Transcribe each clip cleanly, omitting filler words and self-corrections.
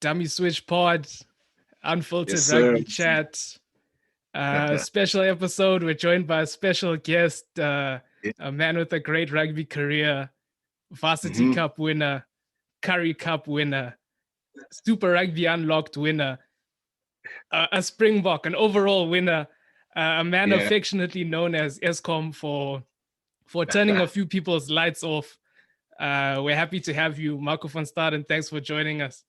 Dummy Switch Pod, Unfiltered Yes, sir. Rugby Chat, special episode. We're joined by a special guest, a man with a great rugby career, Varsity Cup winner, Curry Cup winner, Super Rugby Unlocked winner, a Springbok, an overall winner, a man affectionately known as Escom for turning a few people's lights off. We're happy to have you, Marco van Staden. Thanks for joining us.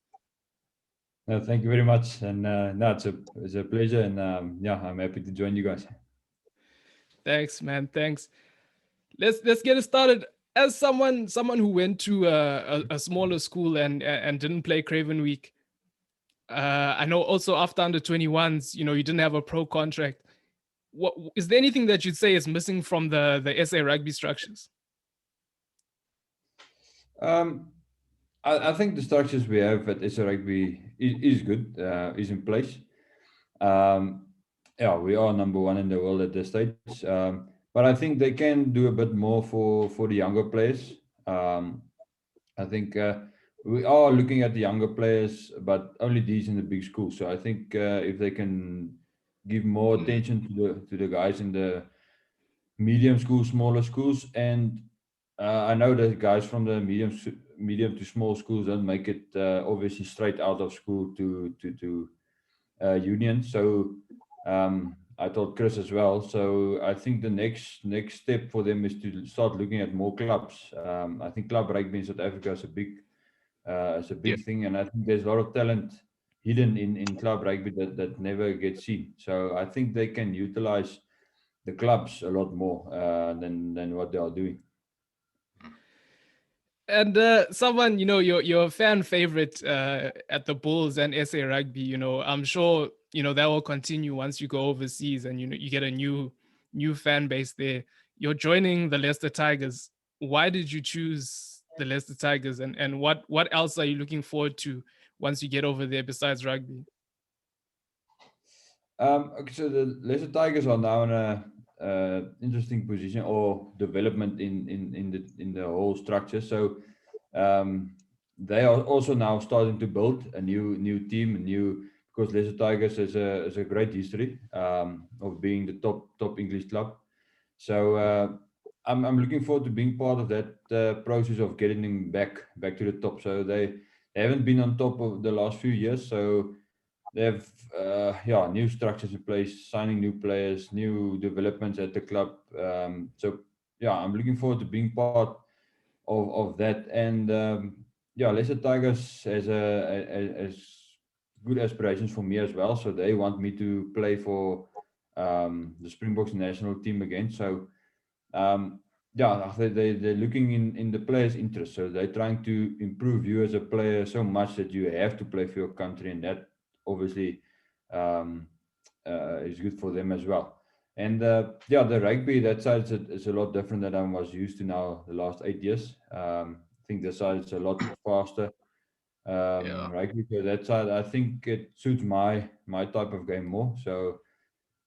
Thank you very much, and no, it's a pleasure, and I'm happy to join you guys. Thanks, man. Thanks. Let's get it started. As someone who went to a smaller school and didn't play Craven Week, I know also after under 21s, you didn't have a pro contract. What is there anything that you'd say is missing from the SA Rugby structures? I think the structures we have at SA Rugby is good, is in place. We are number one in the world at this stage, but I think they can do a bit more for the younger players. I think we are looking at the younger players, but only these in the big schools. So I think if they can give more attention to the guys in the medium schools, smaller schools, and I know that guys from the medium to small schools don't make it obviously straight out of school to union. So I told Chris as well. So I think the next step for them is to start looking at more clubs. I think club rugby in South Africa is a big thing, and I think there's a lot of talent hidden in club rugby that never gets seen. So I think they can utilize the clubs a lot more than what they are doing. And someone, you're a fan favorite at the Bulls and SA Rugby. I'm sure that will continue once you go overseas and you get a new fan base there. You're joining the Leicester Tigers. Why did you choose the Leicester Tigers, and what else are you looking forward to once you get over there besides rugby? Okay, so the Leicester Tigers are now in a interesting position or development in the whole structure. So they are also now starting to build a new team, because Leicester Tigers has a great history of being the top English club. So I'm looking forward to being part of that process of getting them back to the top. So they haven't been on top of the last few years. So they have new structures in place, signing new players, new developments at the club. I'm looking forward to being part of that. And Leicester Tigers has good aspirations for me as well. So they want me to play for the Springboks national team again. So they're looking in the players' interest. So they're trying to improve you as a player so much that you have to play for your country, and that obviously is good for them as well. And the rugby, that side is a lot different than I was used to now the last 8 years. I think the side is a lot faster. Rugby, so that side, I think it suits my type of game more. So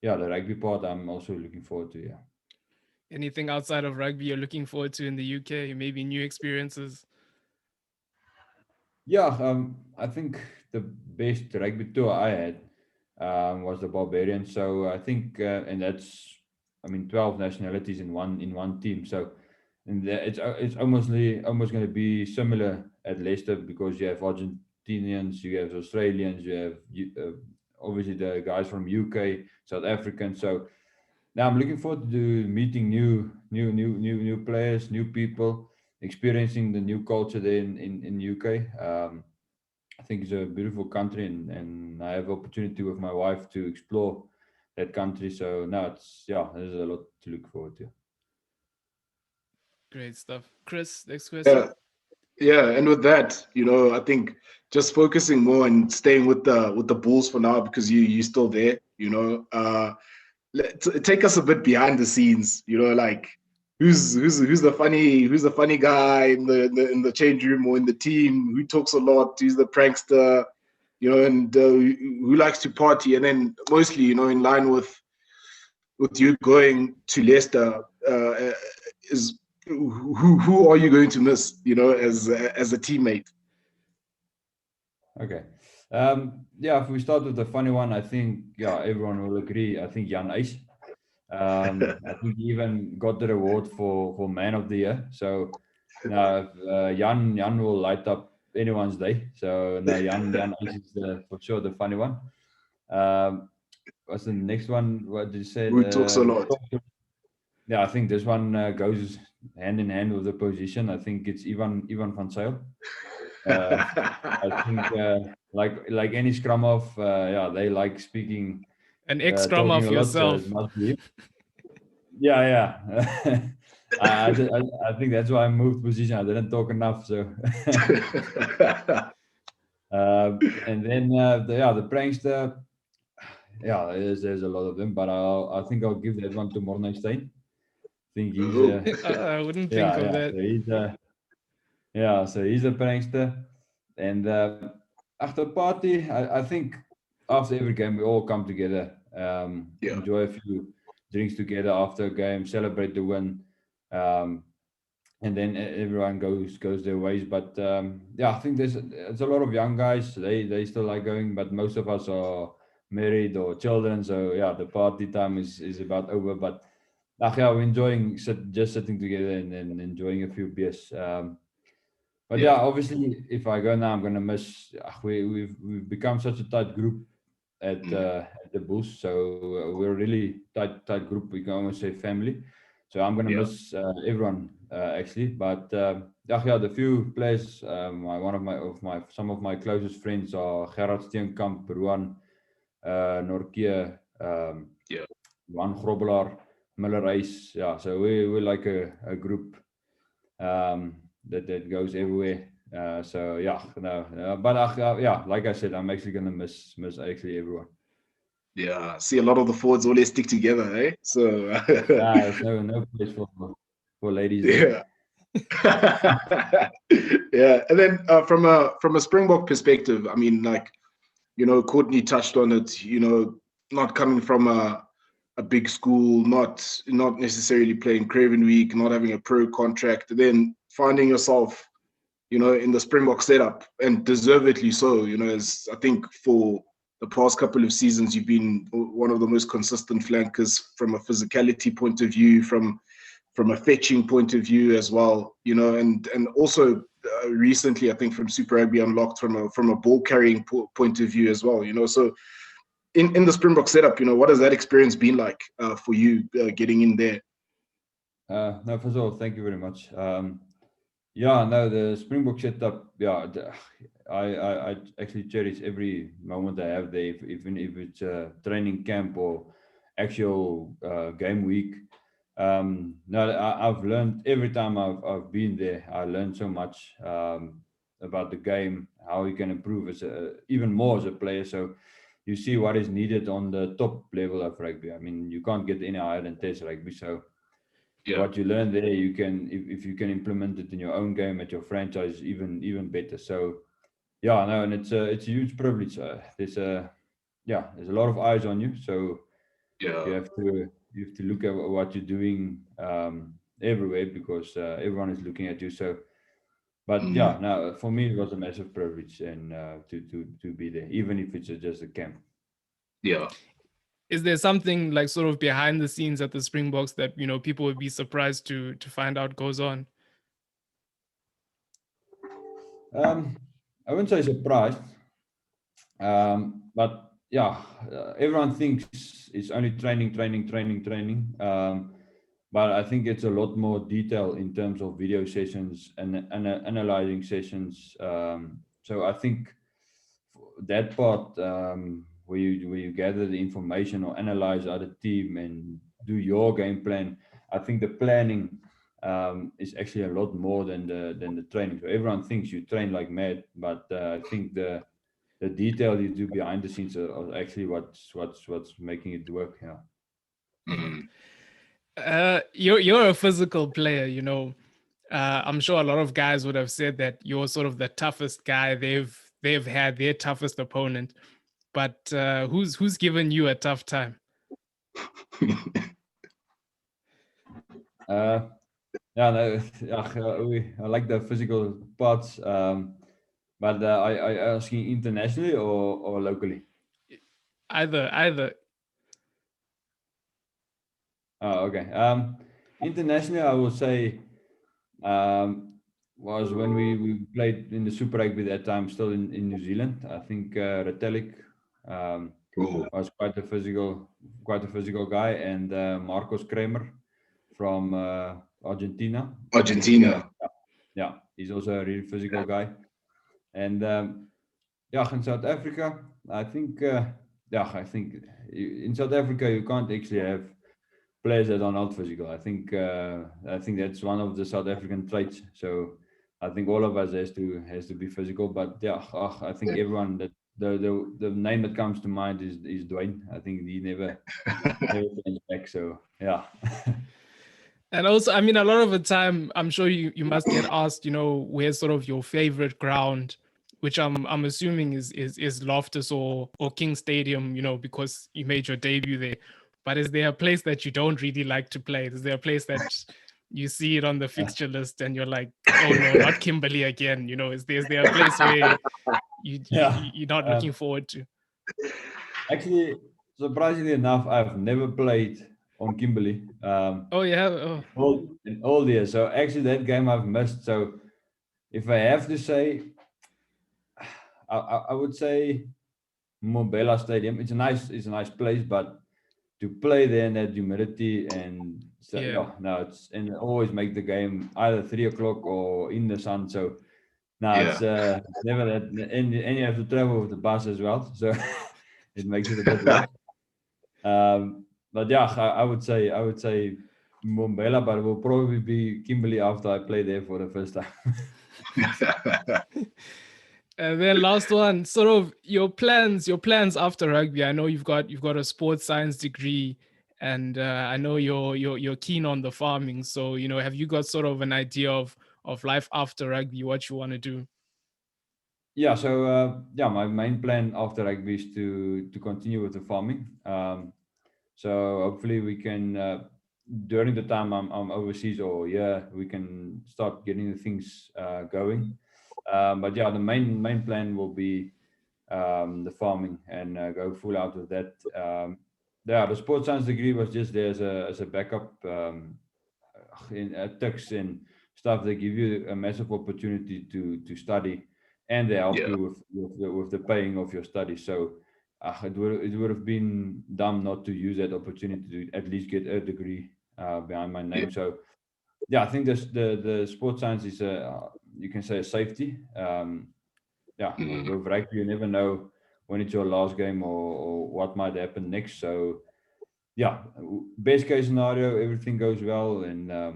the rugby part I'm also looking forward to. Anything outside of rugby you're looking forward to in the UK? Maybe new experiences? I think the best rugby tour I had was the Barbarians. So I think, and that's, 12 nationalities in one team. So it's almost going to be similar at Leicester, because you have Argentinians, you have Australians, you have obviously the guys from UK, South African. So now I'm looking forward to meeting new players, new people, experiencing the new culture there in UK. I think it's a beautiful country, and I have opportunity with my wife to explore that country. So now there's a lot to look forward to. Great stuff. Chris, next question. And with that, I think just focusing more and staying with the Bulls for now, because you're still there, take us a bit behind the scenes, like who's the funny guy in the change room or in the team, who talks a lot, who's the prankster, and who likes to party. And then mostly, in line with you going to Leicester, is who are you going to miss, as a teammate? Okay. Yeah, if we start with the funny one, I think, yeah, everyone will agree. I think Jan Eys. I think he even got the award for Man of the Year. So now Jan will light up anyone's day. So no, Jan Eys is for sure the funny one. What's the next one? What did you say? Who talks a lot? Yeah, I think this one goes hand in hand with the position. I think it's Ivan van Zyl. I think like any scrum off, yeah, they like speaking, An scrum talking of a lot. So yourself. it must be him. Yeah. I think that's why I moved position. I didn't talk enough. So and then the prankster. Yeah, there's a lot of them, but I think I'll give that one to Mornestein. I think he's I wouldn't think of that. So he's a prankster. And after party, I think after every game we all come together, enjoy a few drinks together after a game, celebrate the win, and then everyone goes their ways. But yeah, I think there's a lot of young guys. They still like going, but most of us are married or children. So yeah, the party time is about over. But yeah, we're enjoying just sitting together and enjoying a few beers. But yeah, obviously, if I go now, I'm gonna miss. We've become such a tight group at the Bulls, so we're a really tight group. We can almost say family. So I'm gonna miss everyone actually. But yeah, the few players, some of my closest friends are Gerard Steenkamp, Ruan, Norkia, Juan Grobbelaar, Miller Reis. Yeah, so we're like a group that goes everywhere. So yeah, no, but yeah, like I said, I'm actually gonna miss actually everyone. Yeah, see, a lot of the forwards always stick together, eh? So There's no place for ladies there. Yeah, and then from a Springbok perspective, I mean, like, Courtney touched on it. Not coming from a big school, not necessarily playing Craven Week, not having a pro contract, then finding yourself, in the Springbok setup, and deservedly so. As I think for the past couple of seasons, you've been one of the most consistent flankers from a physicality point of view, from a fetching point of view as well, and also recently, I think from Super Rugby Unlocked, from a ball carrying point of view as well, So in the Springbok setup, what has that experience been like for you getting in there? No, first of all, thank you very much. Yeah, no, the Springbok setup. Yeah, I actually cherish every moment I have there, even if it's a training camp or actual game week. No, I've learned every time I've been there. I learned so much about the game, how you can improve even more as a player. So you see what is needed on the top level of rugby. I mean, you can't get any higher than Test rugby. So what you learn there, you can if you can implement it in your own game at your franchise, even better. So yeah, no, and it's a huge privilege. There's a lot of eyes on you. So you have to look at what you're doing everywhere, because everyone is looking at you. So, but yeah, now for me it was a massive privilege, and to be there, even if it's just a camp. Yeah. Is there something like sort of behind the scenes at the Springboks that people would be surprised to find out goes on? I wouldn't say surprised, but yeah, everyone thinks it's only training. But I think it's a lot more detail in terms of video sessions and analyzing sessions. So I think that part, where you gather the information or analyze other team and do your game plan, I think the planning is actually a lot more than the training. So everyone thinks you train like mad, but I think the detail you do behind the scenes are actually what's making it work. You're a physical player. I'm sure a lot of guys would have said that you're sort of the toughest guy they've had, their toughest opponent. But who's given you a tough time? I like the physical parts. But are you asking internationally or locally? Either. Oh, okay. Internationally, I would say was when we played in the Super Rugby that time, still in New Zealand. I think Retallick was quite a physical guy, and Marcos Kramer from Argentina. Argentina. Yeah, he's also a really physical guy. And in South Africa, I think in South Africa you can't actually have players that are not physical. I think that's one of the South African traits. So I think all of us has to be physical. But I think everyone that the name that comes to mind is Dwayne. I think he never changed back. So yeah. And also, I mean, a lot of the time, I'm sure you must get asked, where's sort of your favorite ground, which I'm assuming is Loftus or King Stadium, because you made your debut there. But is there a place that you don't really like to play? Is there a place that you see it on the fixture list and you're like, oh no, not Kimberley again? Is there a place where you're not looking forward to? Actually, surprisingly enough, I've never played on Kimberley. Oh yeah. In all years. So actually, that game I've missed. So if I have to say, I would say Mobela Stadium. It's a nice place, but to play there in that humidity and and always make the game either 3 o'clock or in the sun. So it's never that, and you have to travel with the bus as well, so it makes it a bit worse. But I would say Mbombela, but it will probably be Kimberley after I play there for the first time. And then last one, sort of your plans after rugby. I know you've got a sports science degree, and I know you're keen on the farming. So have you got sort of an idea of life after rugby, what you want to do? Yeah, so my main plan after rugby is to continue with the farming. So hopefully we can during the time I'm overseas or we can start getting the things going. But the main plan will be the farming and go full out with that. The sports science degree was just there as a backup in Tux and stuff. They give you a massive opportunity to study, and they help you with the paying of your studies. So it would have been dumb not to use that opportunity to at least get a degree behind my name. So I think the sports science is you can say a safety. With rugby you never know when it's your last game or what might happen next. So best case scenario, everything goes well, and the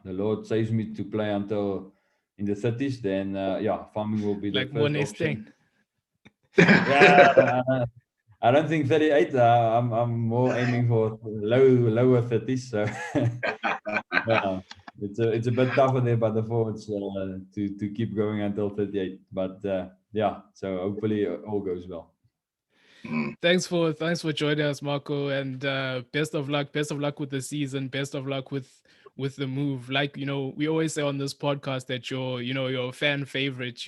Lord saves me to play until in the 30s, then farming will be the like first option. Yeah. I don't think 38. I'm more aiming for lower 30s. So it's a bit tougher there by the forwards to keep going until 38. But so hopefully all goes well. Thanks for joining us, Marco, and best of luck with the season, best of luck with the move. Like we always say on this podcast that you're a fan favorite.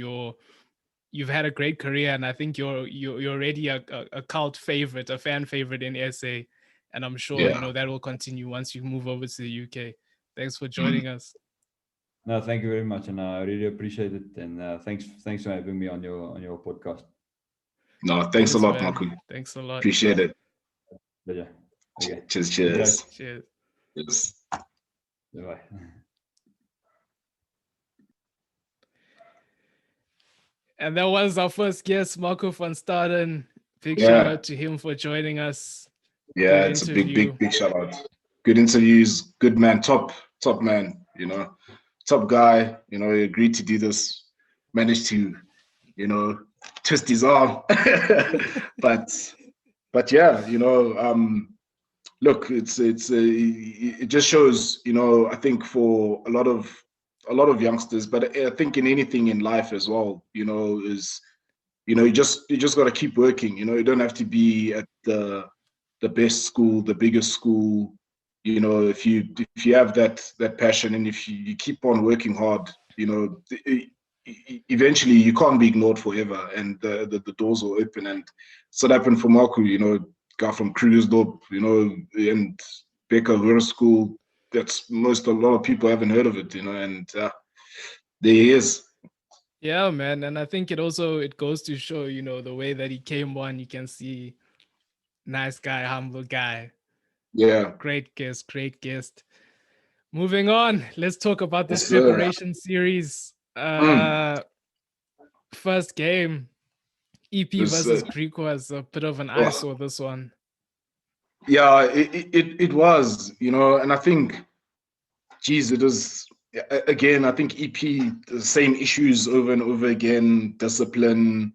You've had a great career, and I think you're already a cult favorite, a fan favorite in SA, and I'm sure that will continue once you move over to the UK. Thanks for joining us. No, thank you very much, and I really appreciate it. And thanks for having me on your podcast. No, thanks a lot, Marco. Thanks a lot. Appreciate it. Yeah. Okay. Cheers. Cheers. Bye. And that was our first guest, Marco van Staden. Big shout out to him for joining us. Yeah, it's a big shout out. Good interviews, good man, top man, top guy, he agreed to do this, managed to, twist his arm. but look, it just shows, I think for a lot of youngsters, but I think in anything in life as well, is, you just got to keep working. You don't have to be at the best school, the biggest school. If you have that passion, and if you keep on working hard, eventually you can't be ignored forever, and the doors will open. And so that happened for Marco, guy from Krugersdorp, and Becker Rural School. That's a lot of people haven't heard of it, and there he is. Yeah, man. And I think it goes to show, the way that he came on, you can see nice guy, humble guy. Yeah. Great guest. Moving on, let's talk about this preparation series. First game, EP versus Greek was a bit of an eyesore, this one. Yeah, it was, and I think, geez, it was, again, I think EP, the same issues over and over again, discipline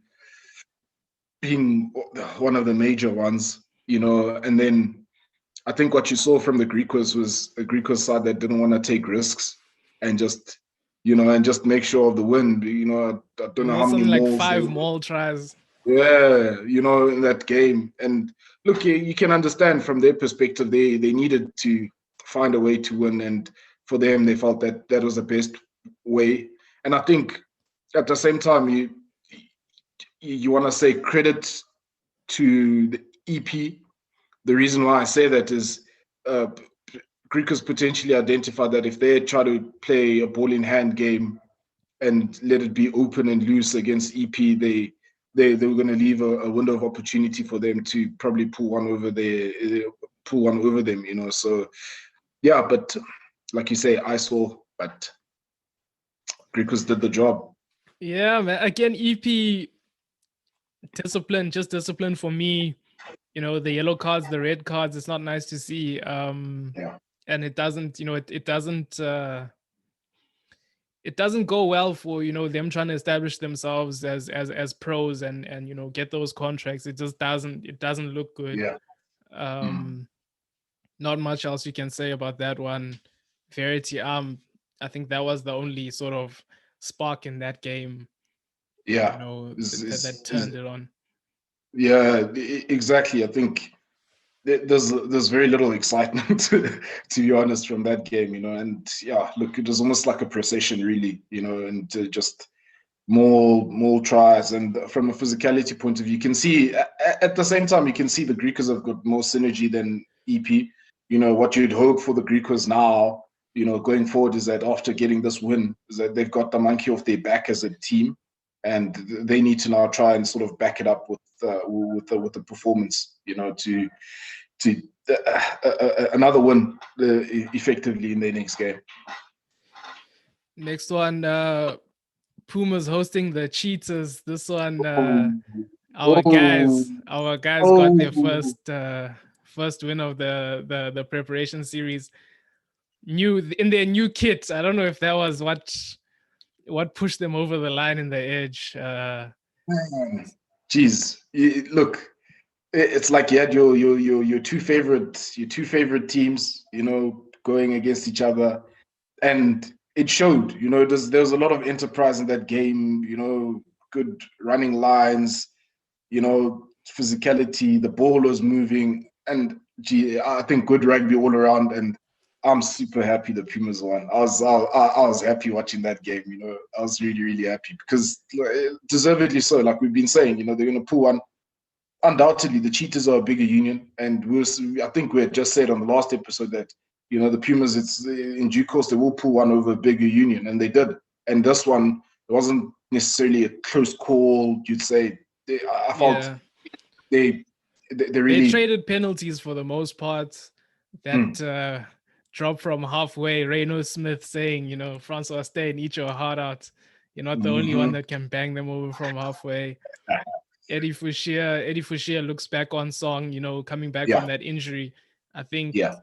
being one of the major ones, and then I think what you saw from the Griquas was a Griquas side that didn't want to take risks and just, and just make sure of the win. I don't know how many like 5 maul tries. Yeah, in that game. And look, you can understand from their perspective, they needed to find a way to win. And for them, they felt that that was the best way. And I think at the same time, you want to say credit to the EP. The reason why I say that is Griquas potentially identified that if they try to play a ball in hand game and let it be open and loose against EP, they were going to leave a window of opportunity for them to probably pull one over them, So, yeah, but like you say, I saw, but Griquas did the job. Yeah, man. Again, EP discipline for me. The yellow cards, the red cards. It's not nice to see. Yeah. And it doesn't, it doesn't go well for them trying to establish themselves as pros and get those contracts. It just doesn't look good. Yeah. Not much else you can say about that one. Verity, I think that was the only sort of spark in that game. Yeah, that turned it on. Yeah, exactly. I think there's very little excitement to be honest from that game, and yeah, look, it was almost like a procession really, and just more tries. And from a physicality point of view, you can see at the same time, you can see the Griquas have got more synergy than EP. What you'd hope for the Griquas now, going forward, is that after getting this win, is that they've got the monkey off their back as a team, and they need to now try and sort of back it up with the performance, to another win effectively in their next game. Next one, Pumas hosting the Cheetahs. This one, our guys got their first win of the preparation series. In their new kit. I don't know if that was what pushed them over the line in the edge. Geez, look, it's like you had your two favorite teams, going against each other, and it showed. There was a lot of enterprise in that game. Good running lines, physicality. The ball was moving, and I think good rugby all around. And I'm super happy the Pumas won. I was happy watching that game. I was really, really happy because deservedly so. Like we've been saying, they're going to pull one. Undoubtedly, the Cheetahs are a bigger union, and I think we had just said on the last episode that the Pumas, it's in due course they will pull one over a bigger union, and they did. And this one, it wasn't necessarily a close call. You'd say I felt they really traded penalties for the most part. That drop from halfway, Reno Smith saying, Francois Staden, eat your heart out. You're not the only one that can bang them over from halfway. Eddie Fouchier looks back on song, coming back from that injury. I think, I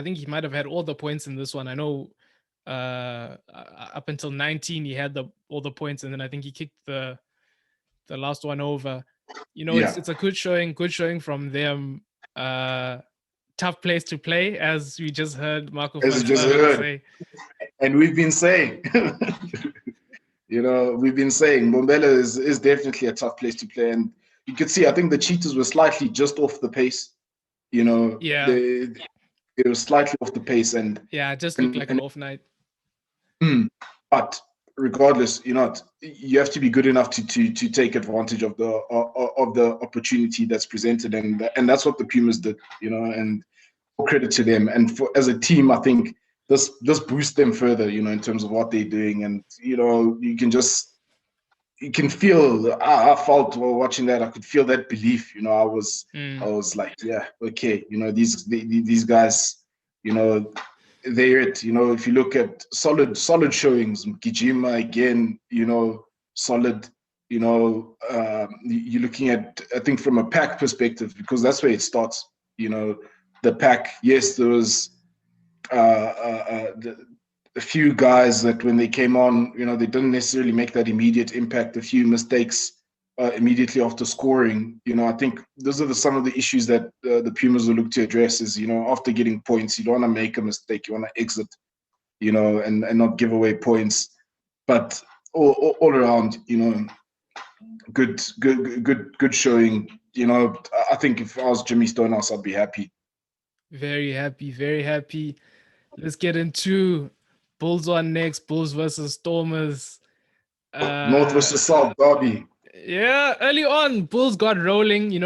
think he might have had all the points in this one. I know up until 19, he had all the points, and then I think he kicked the last one over. It's a good showing from them. Tough place to play, as we just heard Marco say. And we've been saying, Mbombela is definitely a tough place to play. And you could see, I think the Cheetahs were slightly just off the pace. They were slightly off the pace. And just looked like an off night. But regardless, you have to be good enough to take advantage of the opportunity that's presented, and that's what the Pumas did, and credit to them. And as a team, I think this boosts them further, in terms of what they're doing, and you can feel. I felt while watching that, I could feel that belief. I was like, yeah, okay, these guys, they're it. If you look at solid showings, Gijima again, solid. You're looking at, I think, from a pack perspective, because that's where it starts. The pack. Yes, there was a few guys that when they came on, they didn't necessarily make that immediate impact. A few mistakes immediately after scoring. I think those are some of the issues that the Pumas will look to address. Is after getting points, you don't want to make a mistake. You want to exit, and not give away points. But all around, good showing. I think if I was Jimmy Stonehouse, I'd be happy. Very happy, very happy. Let's get into Bulls on next. Bulls versus Stormers. North versus South derby. Yeah, early on, Bulls got rolling. They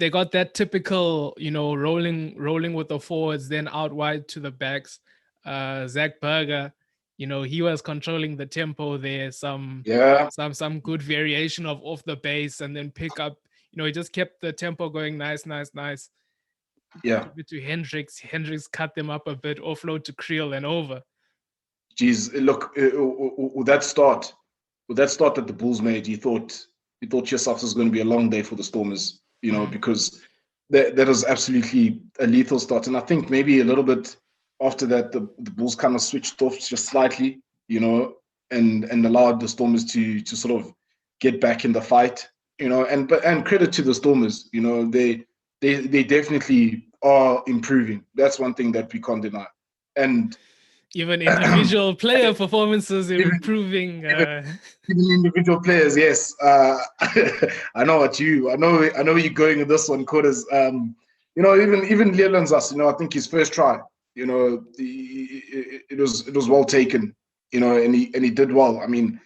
got that typical, rolling with the forwards, then out wide to the backs. Zach Berger, he was controlling the tempo there. Some good variation of off the base, and then pick up. He just kept the tempo going. Nice. Yeah. Give it to Hendricks. Hendricks cut them up a bit, offload to Creel and over. Geez, look, with that start that the Bulls made, you thought yourself was going to be a long day for the Stormers, because that was absolutely a lethal start. And I think maybe a little bit after that, the Bulls kind of switched off just slightly, and allowed the Stormers to sort of get back in the fight, and credit to the Stormers, they definitely are improving. That's one thing that we can't deny. And even individual player performances are improving. Even individual players, yes. I know where you're going with this one, Quarters. Even Leland's us, I think his first try, it was well taken, and he did well. I mean,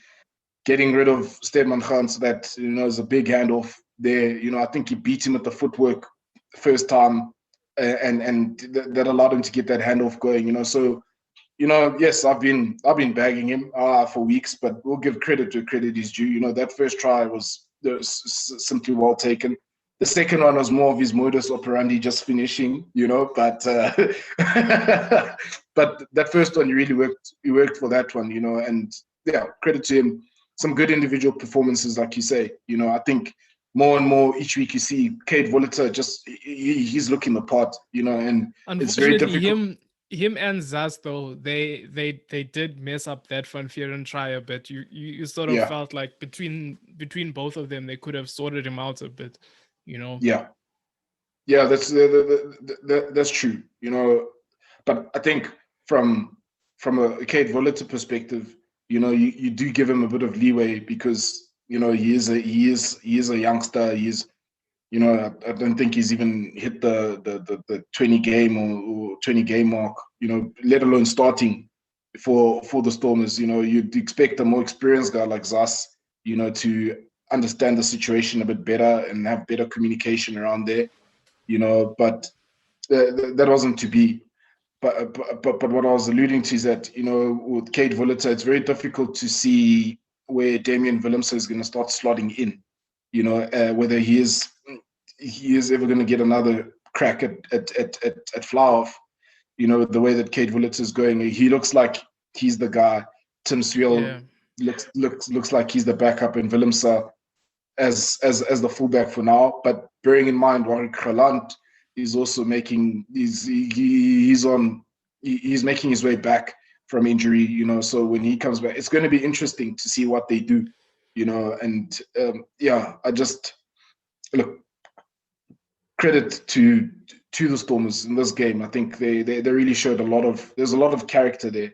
getting rid of Staden Khan, so that is a big handoff there. I think he beat him at the footwork first time, and that allowed him to get that handoff going. So. Yes, I've been bagging him for weeks, but we'll give credit to credit is due. That first try was simply well taken. The second one was more of his modus operandi, just finishing, but but that first one, he really worked for that one, and yeah, credit to him. Some good individual performances, like you say. I think more and more each week you see Cade Voliter, just he's looking the part, and it's very difficult. Him and Zaz, though, they did mess up that Van Vieren try a bit. You sort of felt like between both of them, they could have sorted him out a bit, Yeah, that's true, But I think from a Cade Voliter perspective, you do give him a bit of leeway, because he is a youngster. I don't think he's even hit the 20 game or 20 game mark, let alone starting for the Stormers. You'd expect a more experienced guy like Zas, to understand the situation a bit better and have better communication around there, but that wasn't to be. But what I was alluding to is that, with Cade Voliter, it's very difficult to see where Damian Willemse is going to start slotting in, whether he is ever going to get another crack at fly-off, the way that Cade Voliter is going. He looks like he's the guy. Tim Swiel looks like he's the backup, in Willemse as the fullback for now. But bearing in mind, Warwick Galant is also making he's making his way back from injury. So when he comes back, it's going to be interesting to see what they do. And I just look. Credit to the Stormers in this game. I think they really showed there's a lot of character there,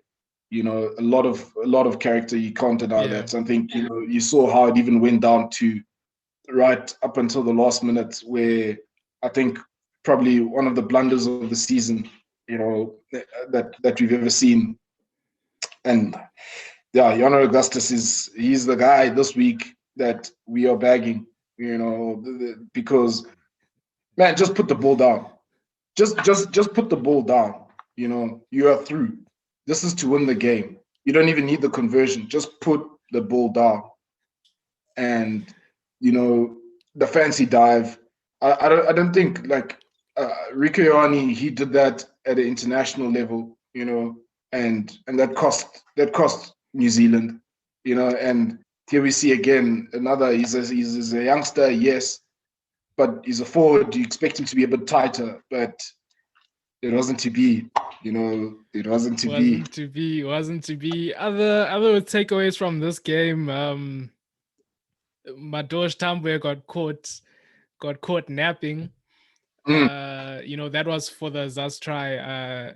a lot of character. You can't deny that. I think you saw how it even went down to right up until the last minute, where I think probably one of the blunders of the season, that we've ever seen. And yeah, Jonah Augustus he's the guy this week that we are bagging, because man, just put the ball down. Just put the ball down. You are through. This is to win the game. You don't even need the conversion. Just put the ball down. And the fancy dive. I don't think like Rico Ioane, he did that at an international level, and that cost New Zealand, and here we see again another. He's a youngster, yes, but he's a forward. You expect him to be a bit tighter, but it wasn't to be. It wasn't to be. Wasn't to be. Other takeaways from this game. Madosh Tambwe got caught napping. That was for the Zas try.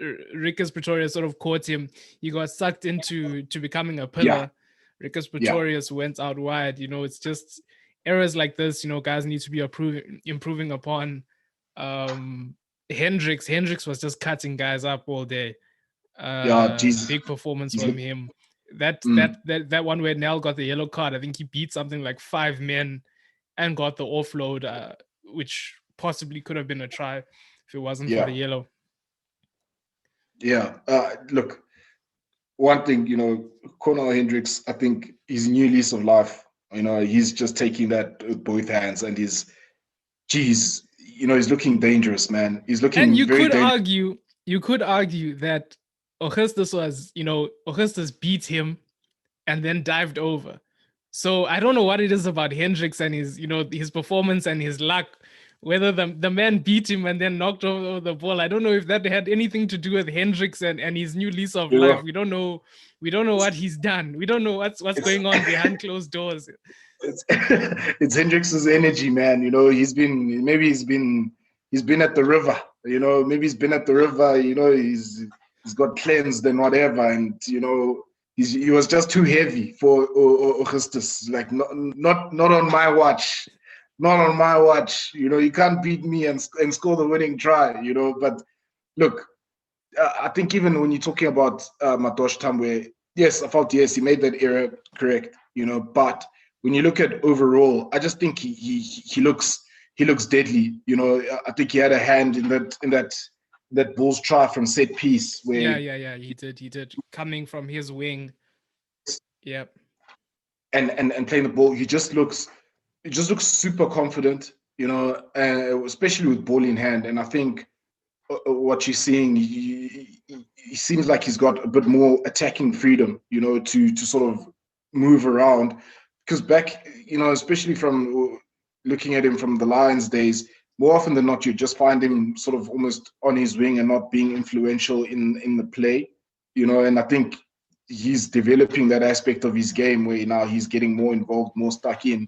Rickus Pretorius sort of caught him. He got sucked into becoming a pillar. Yeah. Rickus Pretorius went out wide. It's just errors like this, guys need to be improving upon. Hendricks was just cutting guys up all day. Big performance from him. That one where Nell got the yellow card, I think he beat something like 5 men and got the offload, which possibly could have been a try if it wasn't for the yellow. Yeah. Look, one thing, Cornel Hendricks, I think his new lease of life, he's just taking that with both hands, and he's looking dangerous, man. He's looking and you very could argue that Augustus beat him and then dived over. So I don't know what it is about Hendricks and his performance and his luck, whether the man beat him and then knocked over the ball. I don't know if that had anything to do with Hendricks and his new lease of life. We don't know what he's done. We don't know what's going on behind closed doors. It's Hendricks' energy, man. He's been at the river. Maybe he's been at the river. He's got cleansed and whatever, and he was just too heavy for Augustus. Like not on my watch. Not on my watch. You can't beat me and score the winning try. But look, I think even when you're talking about Madosh Tambwe, yes, I felt he made that error, correct. But when you look at overall, I just think he looks deadly. I think he had a hand in that Bulls try from set piece where he did coming from his wing. Yep. And playing the ball, he just looks super confident, especially with ball in hand. And I think what you're seeing, he seems like he's got a bit more attacking freedom, to sort of move around. Because back, especially from looking at him from the Lions days, more often than not, you just find him sort of almost on his wing and not being influential in the play, and I think he's developing that aspect of his game where now he's getting more involved, more stuck in.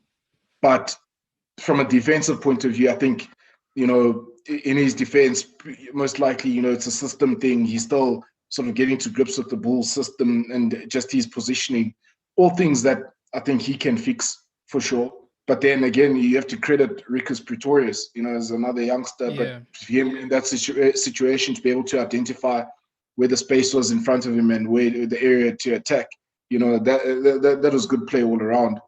But from a defensive point of view, I think, in his defense, most likely, it's a system thing. He's still sort of getting to grips with the Bulls system and just his positioning, all things that I think he can fix for sure. But then again, you have to credit Rickus Pretorius, as another youngster. Yeah. But for him in that situation, to be able to identify where the space was in front of him and where the area to attack, that was good play all around.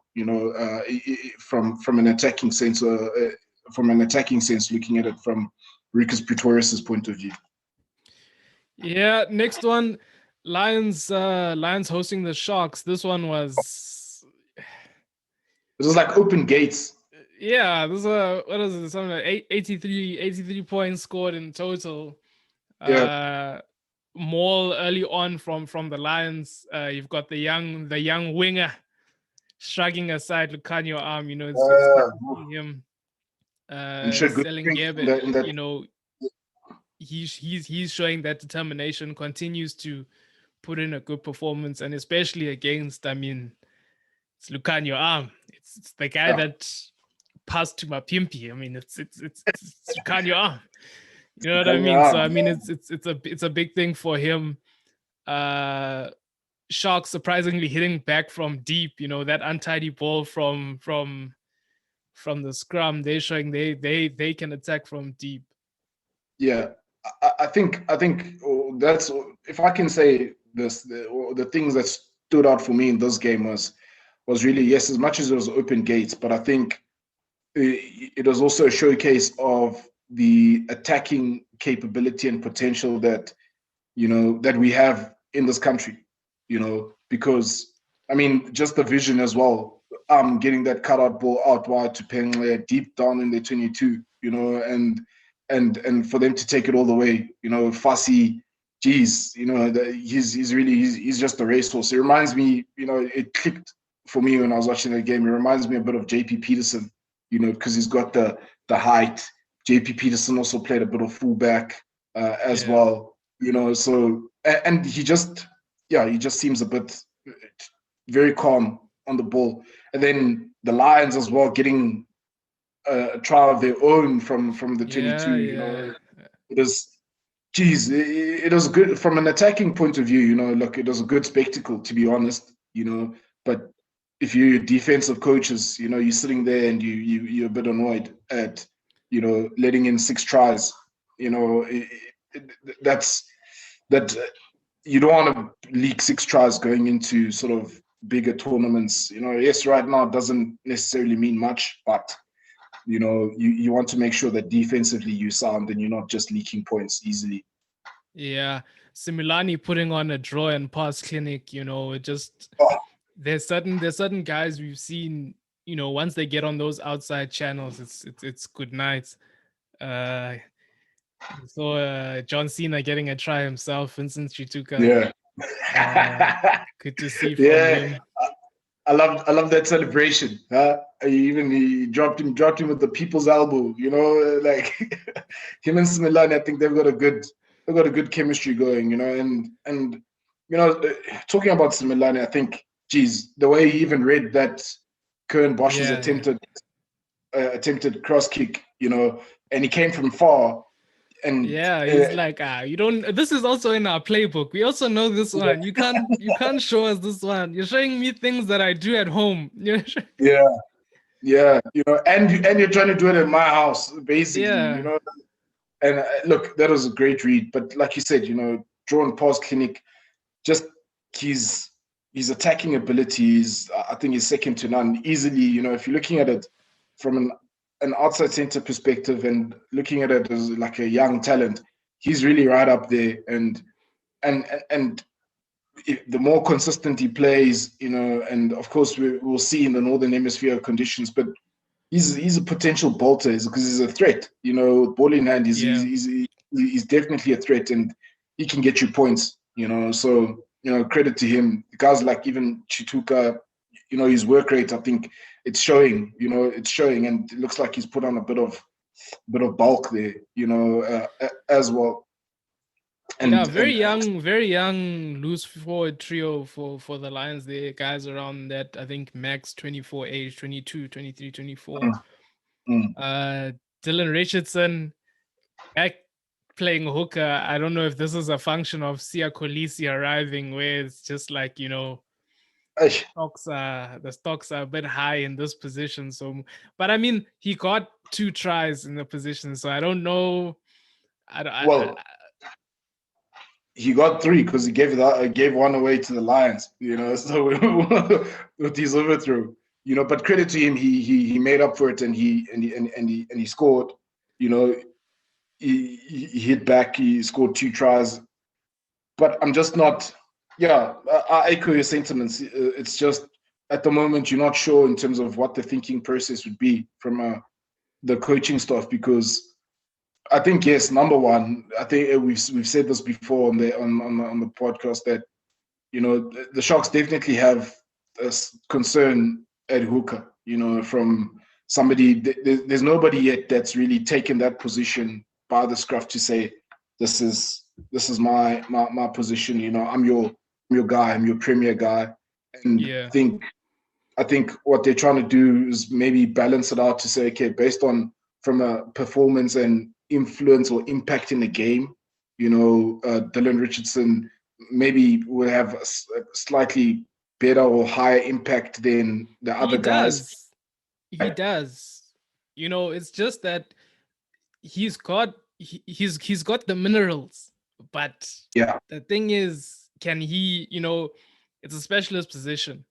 From an attacking sense, looking at it from Rickus Pretorius's point of view. Yeah, next one, Lions hosting the Sharks. This one was. It was like open gates. Yeah, this was what is it? Something like 83 points scored in total. Yeah. Maul early on from the Lions. You've got the young winger shrugging aside Lucanio arm. It's him. Selling Gebe, he's showing that determination. Continues to put in a good performance, and especially against, it's Lucanio arm. It's the guy that passed to Mapimpi. It's Lucanio arm. You know what I mean? So it's a big thing for him. Sharks surprisingly hitting back from deep. That untidy ball from the scrum. They're showing they can attack from deep. Yeah, I think that's if I can say this, the things that stood out for me in this game was really, yes, as much as it was open gates, but I think it was also a showcase of the attacking capability and potential that that we have in this country. Because I mean, just the vision as well. Getting that cutout ball out wide to Pengle deep down in the 22, and for them to take it all the way. Fassi, geez, he's just a racehorse. It reminds me, it clicked for me when I was watching the game. It reminds me a bit of JP Peterson, because he's got the height. JP Peterson also played a bit of fullback as well, so, and he just seems a bit very calm on the ball. And then the Lions as well, getting a try of their own from the 22. It was, geez, it was good from an attacking point of view. Look, it was a good spectacle, to be honest. But if you're defensive coaches, you're sitting there and you're a bit annoyed at letting in 6 tries. That's that you don't want to leak 6 tries going into sort of bigger tournaments. Yes, right now it doesn't necessarily mean much, but you want to make sure that defensively you sound and you're not just leaking points easily. Yeah, Similani putting on a draw and pass clinic. It just there's certain guys we've seen. Once they get on those outside channels, it's good night. So John Cena getting a try himself, Vincent Chituka. Yeah. Good to see from him. I love that celebration. He dropped him with the people's elbow. Like him and Similani, I think they've got a good chemistry going. And talking about Similani, I think, geez, the way he even read that Kern Bosch's attempted cross kick, and he came from far. And he's like, you don't. This is also in our playbook. We also know this one. You can't show us this one. You're showing me things that I do at home. And you're trying to do it at my house, basically. And look, that was a great read. But like you said, draw and pass clinic, just his attacking abilities, I think, is second to none. Easily, if you're looking at it from an outside center perspective and looking at it as like a young talent, he's really right up there. And the more consistent he plays, and of course we'll see in the Northern Hemisphere conditions, but he's a potential bolter because he's a threat. Ball in hand, he's definitely a threat, and he can get you points. So credit to him. Guys like even Chituka, his work rate, I think it's showing. It's showing, and it looks like he's put on a bit of bulk there. As well. And very young loose forward trio for the Lions. The guys around that, I think, max 24 age, 22, 23, 24. Dylan Richardson back playing hooker. I don't know if this is a function of Sia Kolisi arriving, where it's just like, the stocks are a bit high in this position. So, but I mean, he got 2 tries in the position, so I don't know. He got 3 because he gave one away to the Lions, so with his overthrow, but credit to him, he made up for it, and he scored. He hit back, he scored 2 tries, but I'm just not. I echo your sentiments. It's just at the moment you're not sure in terms of what the thinking process would be from the coaching staff, because I think, yes, number one, I think we've said this before on the podcast that the Sharks definitely have a concern at hooker. From somebody, there's nobody yet that's really taken that position by the scruff to say this is my position. I'm your guy, I'm your premier guy, and I think what they're trying to do is maybe balance it out to say, okay, based on from a performance and influence or impact in the game, Dylan Richardson maybe will have a slightly better or higher impact than the other guys. He does. It's just that he's got the minerals. But Yeah. the thing is, can he, it's a specialist position.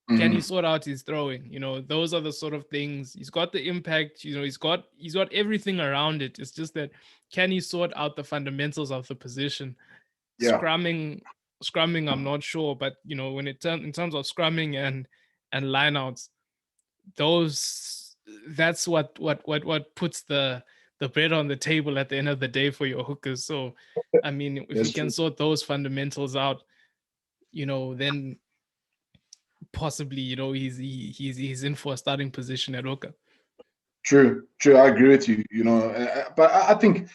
Can he sort out his throwing? Those are the sort of things. He's got the impact, he's got everything around it. It's just that, can he sort out the fundamentals of the position? Yeah. Scrumming, I'm not sure, but when in terms of scrumming and lineouts, that's what puts the bread on the table at the end of the day for your hookers. So, I mean, if you can sort those fundamentals out, then possibly, he's in for a starting position at hooker. True. I agree with you. But I think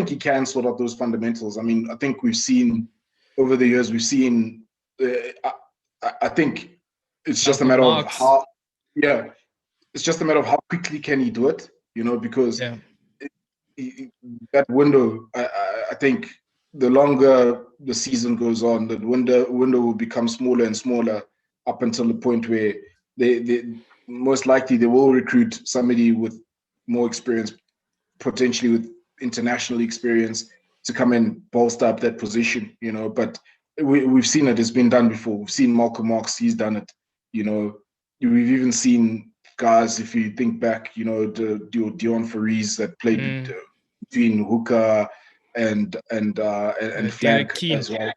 he can sort out those fundamentals. I mean, I think we've seen over the years. I think it's just a matter of how. Yeah, it's just a matter of how quickly can he do it. Because that window. I think the longer the season goes on, the window will become smaller and smaller up until the point where they most likely they will recruit somebody with more experience, potentially with international experience, to come and bolster up that position. But we've seen it has been done before. We've seen Malcolm Marx, he's done it. We've even seen guys, if you think back, Dion Faris that played between hooker and flank as well.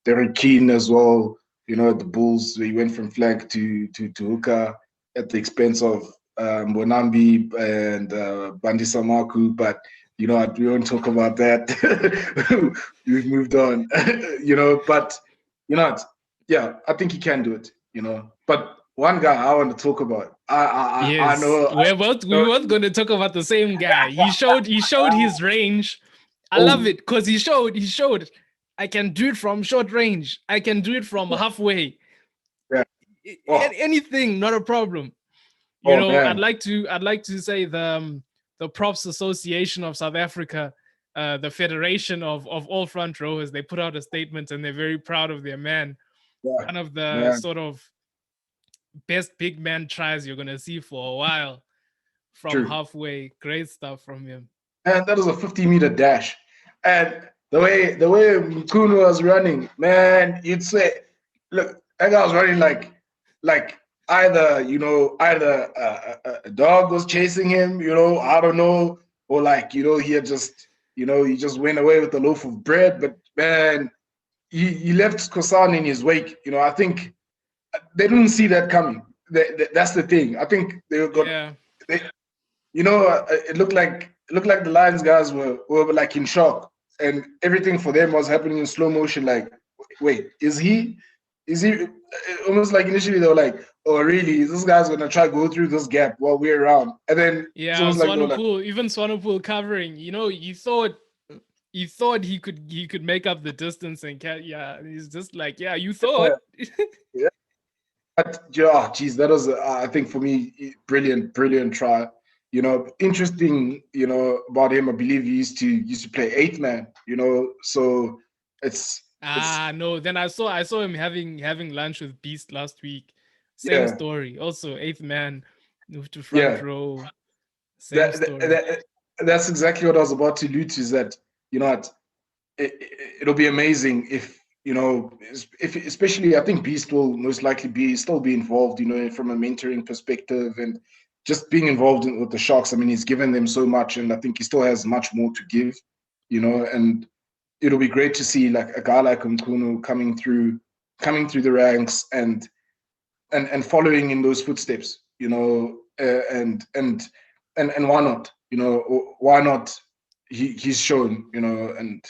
Derek Keane as well. At the Bulls, he went from flank to hooker at the expense of Bonambi and Bandisa Marku, but we won't talk about that. We've moved on. But I think he can do it. But one guy I want to talk about. I know we're both going to talk about the same guy. He showed his range. I love it because he showed I can do it from short range. I can do it from halfway. Yeah. Anything, not a problem. I'd like to say the Props Association of South Africa, the federation of all front rowers, they put out a statement and they're very proud of their man. Yeah. One of the sort of best big man tries you're gonna see for a while from halfway. Great stuff from him. And that was a 50-meter dash. And the way Mkhunu was running, man, you'd say, look, that guy was running like either a dog was chasing him, I don't know, or he had just he just went away with a loaf of bread. But man, he left Khosan in his wake. I think they didn't see that coming. That's the thing. I think they got it looked like the Lions guys were like in shock, and everything for them was happening in slow motion. Like, wait, is he? Almost like initially they were like, oh really? This guy's gonna try to go through this gap while we're around, and then Swanepoel, even Swanepoel covering. You thought he could make up the distance and he's just like, you thought. Yeah. But that was I think for me brilliant try. Interesting, about him. I believe he used to play 8th man, so it's no. Then I saw him having lunch with Beast last week. Same story. Also 8th man, moved to front row. Same story. That's exactly what I was about to allude to. Is that it'll be amazing if especially I think Beast will most likely still be involved, from a mentoring perspective and just being involved with the Sharks. I mean, he's given them so much, and I think he still has much more to give, and it'll be great to see like a guy like Mkhunu coming through the ranks and following in those footsteps, and why not? Why not? He's shown, and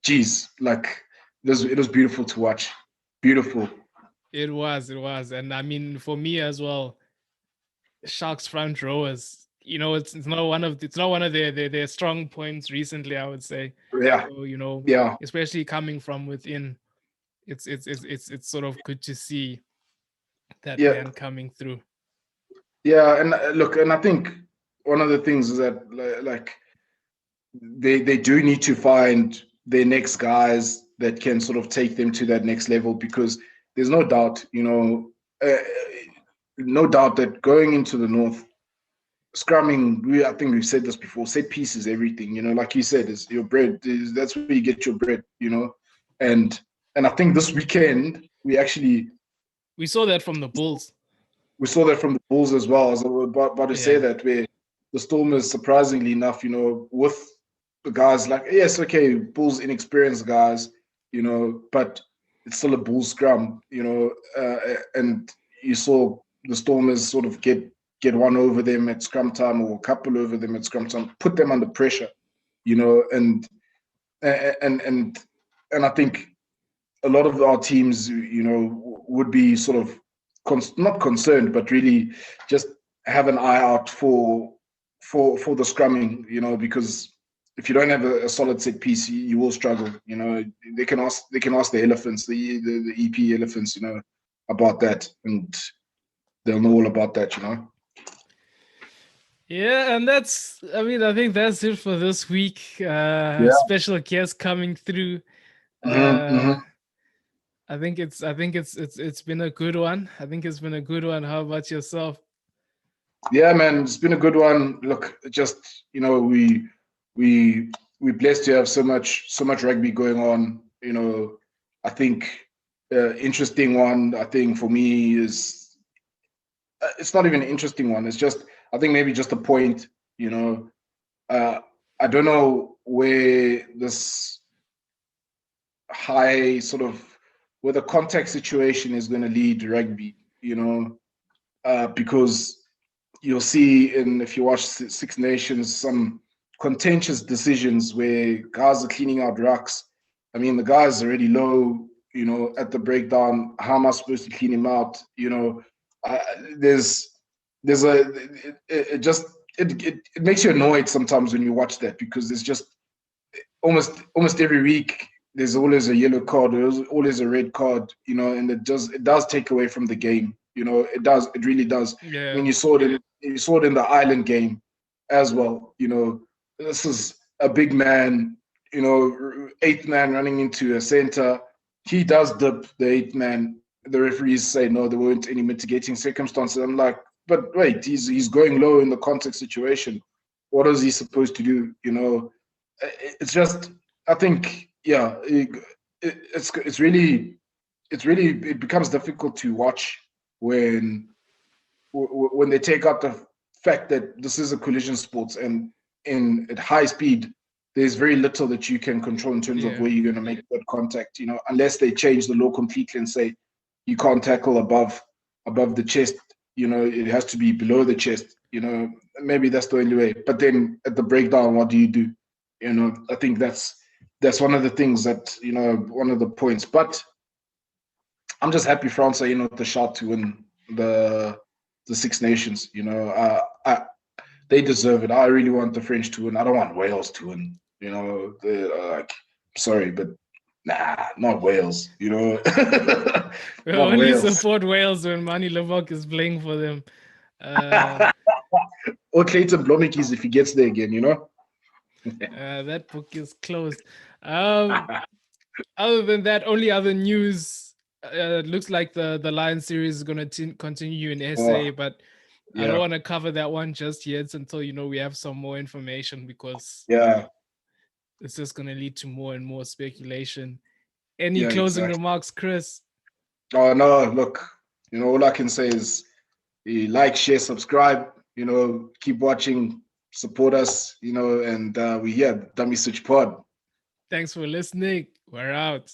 geez, like it was beautiful to watch. Beautiful. It was, and I mean for me as well. Sharks front rowers, it's not one of their strong points recently, I would say. Yeah. So, especially coming from within, it's sort of good to see that man coming through. Yeah, and look, and I think one of the things is that like they do need to find their next guys that can sort of take them to that next level, because there's no doubt, no doubt that going into the North, scrumming, I think we've said this before, set piece is everything, like you said, is your bread. That's where you get your bread, and I think this weekend we saw that from the Bulls. We saw that from the Bulls as well. I was about to say that, where the Stormers, surprisingly enough, with the guys like, yes, okay, Bulls inexperienced guys, but it's still a Bulls scrum, and you saw the Stormers sort of get one over them at scrum time, or a couple over them at scrum time, put them under pressure, and I think a lot of our teams, would be sort of not concerned, but really just have an eye out for the scrumming, because if you don't have a solid set piece, you will struggle. They can ask the elephants, the EP elephants, about that, and they'll know all about that. Yeah, and I think that's it for this week. Special guest coming through. I think it's been a good one. I think it's been a good one. How about yourself? Yeah, man, it's been a good one. Look, just we're blessed to have so much rugby going on. I think interesting one. I think for me is it's not even an interesting one. It's just, I think maybe just a point. I don't know where this high sort of, where the contact situation is going to lead rugby, because you'll see if you watch Six Nations, some contentious decisions where guys are cleaning out rucks. I mean, the guy's already low, at the breakdown. How am I supposed to clean him out? It makes you annoyed sometimes when you watch that, because there's just almost every week there's always a yellow card, there's always a red card, and it does take away from the game. It really does. Yeah. I mean, you saw it in the Ireland game as well. This is a big man, eighth man running into a center. He does dip the eighth man. The referees say no, there weren't any mitigating circumstances. I'm like, but wait, he's going low in the contact situation. What is he supposed to do? It's just, I think, yeah, it becomes difficult to watch when they take out the fact that this is a collision sport, and at high speed there's very little that you can control in terms of where you're going to make that contact, unless they change the law completely and say you can't tackle above the chest, it has to be below the chest, maybe that's the only way. But then at the breakdown, what do you do? I think that's one of the things that, one of the points. But I'm just happy France are with the shot to win the Six Nations. They deserve it. I really want the French to win. I don't want Wales to win. Sorry, but nah, not Wales. We only support Wales when Manny Levok is playing for them. Or Clayton Blomikis if he gets there again. That book is closed. Other than that, only other news. It looks like the Lion series is going to continue in SA, but I don't want to cover that one just yet until we have some more information, because it's just going to lead to more and more speculation. Any closing remarks, Chris? Oh no, look, all I can say is like, share, subscribe. Keep watching, support us. And we here, Dummy Switch Pod. Thanks for listening. We're out.